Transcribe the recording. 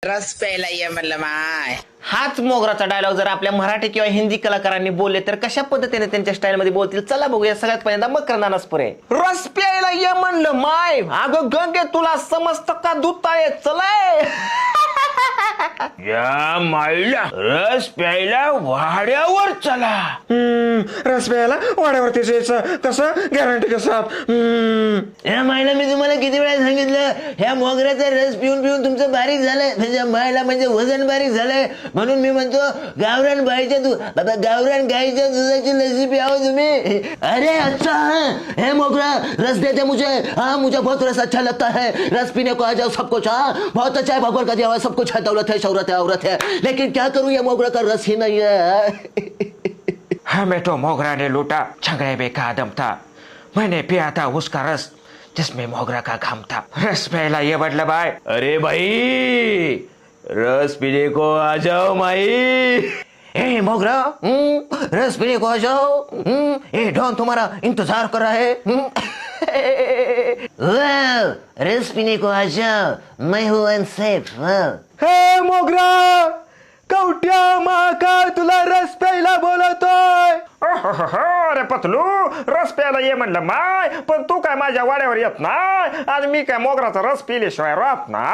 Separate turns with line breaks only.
रस प्यायला ये म्हणलं माय.
हाच मोगराचा डायलॉग जर आपल्या मराठी किंवा हिंदी कलाकारांनी बोलले तर कशा पद्धतीने त्यांच्या स्टाईल मध्ये बोलतील चला बघूया. सगळ्यात पहिल्यांदा मकरंद अनासपुरे. रस प्यायला ये म्हणलं माय, अगं गंगे तुला समजत का दुताळे चलाय.
या माईला रस प्यायला वाड्यावर चला.
रस प्यायला वाड्यावरती जायचं कसं, गॅरंटी कसं.
या मायला मी तुम्हाला किती वेळा सांगितलं, ह्या मोगऱ्याचा रस पिऊन पिऊन तुमचं बारीक झालंय, म्हणजे मायला म्हणजे वजन बारीक झालंय. म्हणून मी म्हणतो गावरान गावरान गाईच्या दुधाची लस्सी प्यावं तुम्ही. अरे अच्छा है मोगरा, रस देते मुझे. हाँ मुझे बहुत रस अच्छा लगता है. रस पीने को आ जाओ सब कुछ. हाँ बहुत अच्छा है, भगवान का दिया हुआ सब कुछ है, दौलत है शौहरत है औरत है, लेकिन क्या करूँ ये मोगरा का रस ही नहीं है.
हमें तो मोगरा ने लूटा, झगड़े में का दम था. मैंने पिया था उसका रस जिसमें मोगरा का घाम था. रस प्यायला ये म्हटलं बाय.
अरे भाई रस पीने को आ जाओ माई.
ए मोगरा रस पीने को आ जाओ. ए डॉन तुम्हारा इंतजार कर रहा है. वाह रस पीने को आ जाओ, मैं हूँ अनसेफ.
हे मोगरा, कवट्या महाकाळ तुला रस प्यायला बोलवतोय.
अरे पतलू रस प्यायला ये म्हणलं माय, पण तू काय माझ्या वाड्यावर येत नाही. आज मी काय मोगराचा रस पिल्याशिवाय राहत ना.